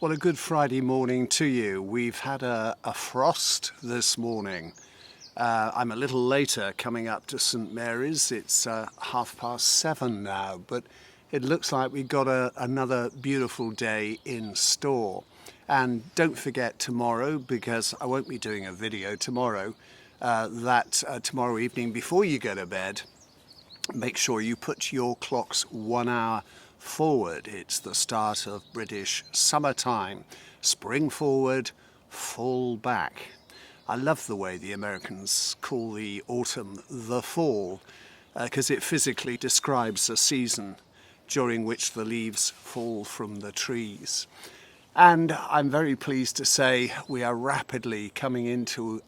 Well, a good Friday morning to you. We've had a frost this morning. I'm a little later coming up to St Mary's. It's 7:30 now, but it looks like we've got another beautiful day in store. And don't forget tomorrow, because I won't be doing a video tomorrow, tomorrow evening before you go to bed, make sure you put your clocks 1 hour forward. It's the start of British summertime. Spring forward, fall back. I love the way the Americans call the autumn the fall, because it physically describes a season during which the leaves fall from the trees. And I'm very pleased to say we are rapidly coming into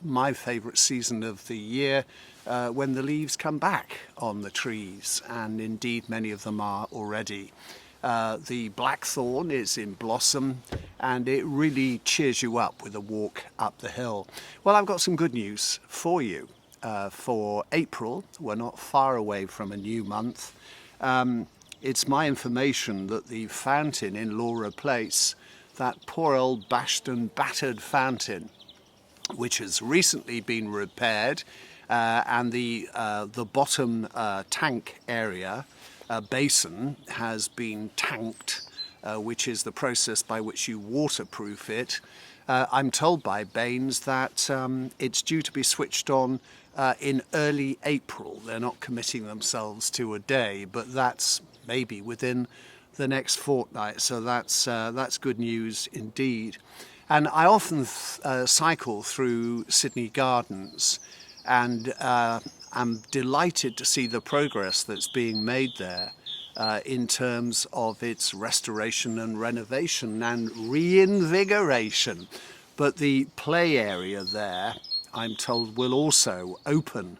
my favourite season of the year, when the leaves come back on the trees, and indeed many of them are already. The blackthorn is in blossom, and it really cheers you up with a walk up the hill. Well, I've got some good news for you. For April, we're not far away from a new month. It's my information that the fountain in Laura Place, that poor old bashed and battered fountain, which has recently been repaired, and the bottom tank area, basin, has been tanked, which is the process by which you waterproof it. I'm told by Baines that it's due to be switched on in early April. They're not committing themselves to a day, but that's maybe within the next fortnight, so that's good news indeed. And I often cycle through Sydney Gardens, and I'm delighted to see the progress that's being made there in terms of its restoration and renovation and reinvigoration. But the play area there, I'm told, will also open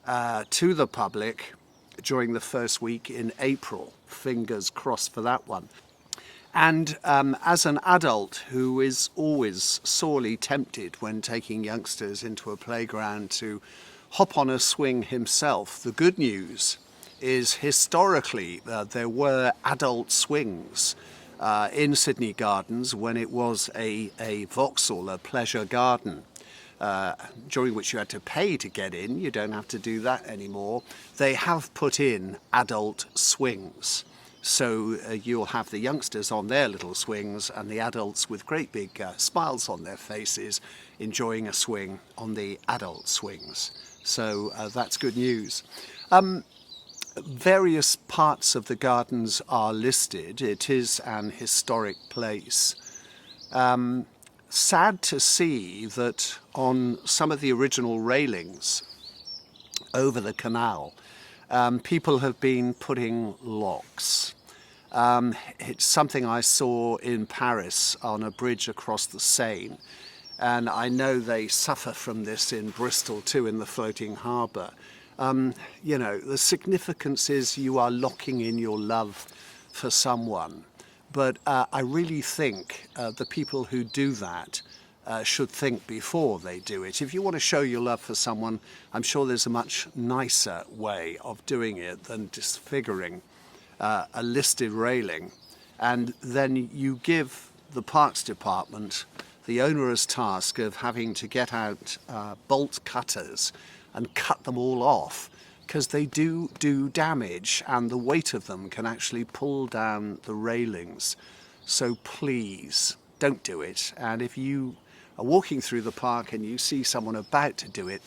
to the public during the first week in April. Fingers crossed for that one. And as an adult who is always sorely tempted when taking youngsters into a playground to hop on a swing himself, the good news is historically there were adult swings in Sydney Gardens when it was a Vauxhall, a pleasure garden, during which you had to pay to get in. You don't have to do that anymore. They have put in adult swings. So you'll have the youngsters on their little swings and the adults with great big smiles on their faces enjoying a swing on the adult swings. So that's good news. Various parts of the gardens are listed. It is an historic place. Sad to see that on some of the original railings over the canal, people have been putting locks. It's something I saw in Paris on a bridge across the Seine, and I know they suffer from this in Bristol too, in the floating harbour. You know, the significance is you are locking in your love for someone, but I really think the people who do that should think before they do it. If you want to show your love for someone, I'm sure there's a much nicer way of doing it than disfiguring a listed railing, and then you give the Parks Department the onerous task of having to get out bolt cutters and cut them all off, because they do damage, and the weight of them can actually pull down the railings. So please don't do it. And if you are walking through the park and you see someone about to do it,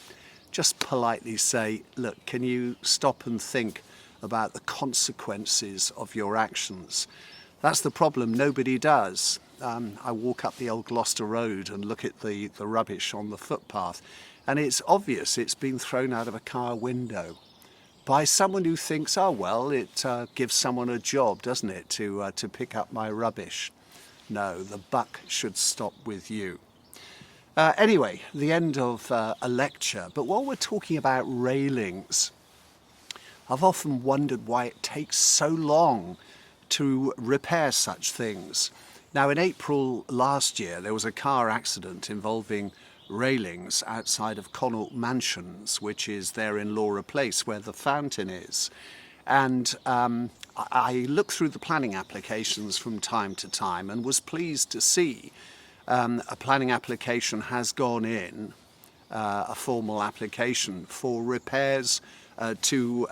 just politely say, look, can you stop and think about the consequences of your actions? That's the problem, nobody does. I walk up the old Gloucester Road and look at the rubbish on the footpath, and it's obvious it's been thrown out of a car window by someone who thinks, oh well, it gives someone a job, doesn't it, to pick up my rubbish. No, the buck should stop with you. Anyway, the end of a lecture, but while we're talking about railings, I've often wondered why it takes so long to repair such things. Now, in April last year, there was a car accident involving railings outside of Connaught Mansions, which is there in Laura Place, where the fountain is. And I look through the planning applications from time to time and was pleased to see a planning application has gone in, a formal application for repairs to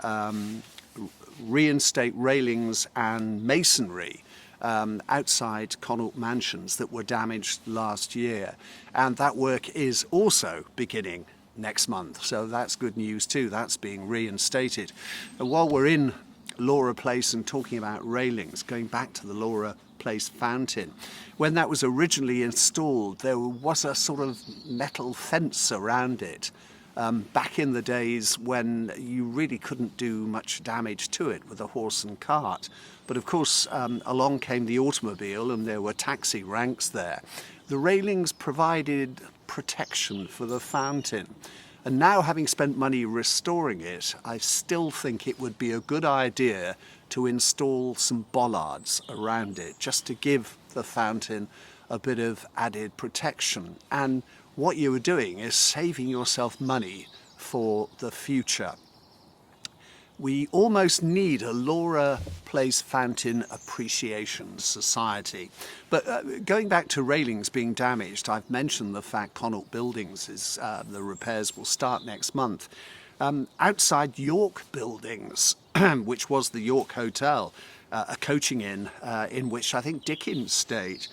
reinstate railings and masonry outside Connaught Mansions that were damaged last year. And that work is also beginning next month. So that's good news too. That's being reinstated. And while we're in Laura Place and talking about railings, going back to the Laura Place fountain, when that was originally installed, there was a sort of metal fence around it. Back in the days when you really couldn't do much damage to it with a horse and cart. But of course, along came the automobile and there were taxi ranks there. The railings provided protection for the fountain. And now, having spent money restoring it, I still think it would be a good idea to install some bollards around it, just to give the fountain a bit of added protection. And what you are doing is saving yourself money for the future. We almost need a Laura Place Fountain Appreciation Society. But going back to railings being damaged, I've mentioned the fact Connaught Buildings is the repairs will start next month. Outside York Buildings, which was the York Hotel, a coaching inn in which I think Dickens stayed,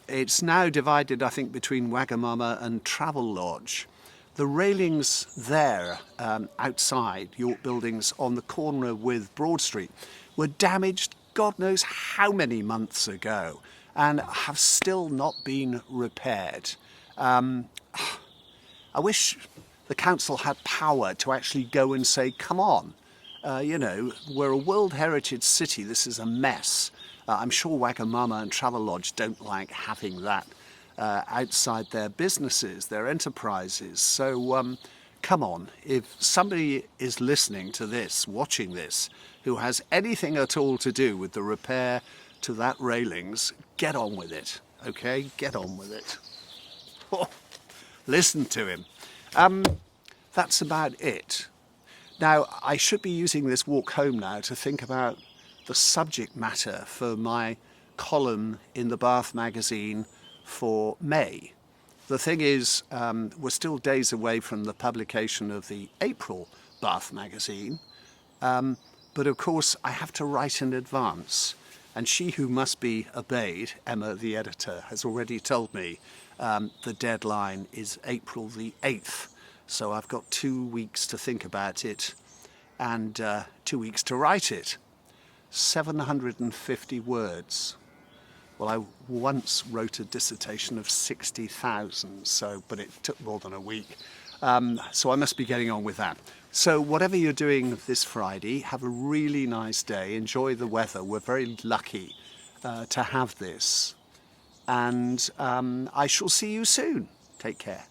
it's now divided, I think, between Wagamama and Travelodge. The railings there outside York Buildings on the corner with Broad Street were damaged God knows how many months ago and have still not been repaired. I wish the council had power to actually go and say, come on, you know, we're a World Heritage City, this is a mess. I'm sure Wagamama and Travelodge don't like having that outside their businesses, their enterprises. So come on, if somebody is listening to this, watching this, who has anything at all to do with the repair to that railings, get on with it, okay? Get on with it. Listen to him. That's about it. Now, I should be using this walk home now to think about the subject matter for my column in the Bath magazine for May. The thing is, we're still days away from the publication of the April Bath magazine, but of course I have to write in advance, and she who must be obeyed, Emma the editor, has already told me the deadline is April the 8th, so I've got 2 weeks to think about it and 2 weeks to write it. 750 words. Well, I once wrote a dissertation of 60,000, but it took more than a week. So I must be getting on with that. So whatever you're doing this Friday, have a really nice day. Enjoy the weather. We're very lucky to have this. And I shall see you soon. Take care.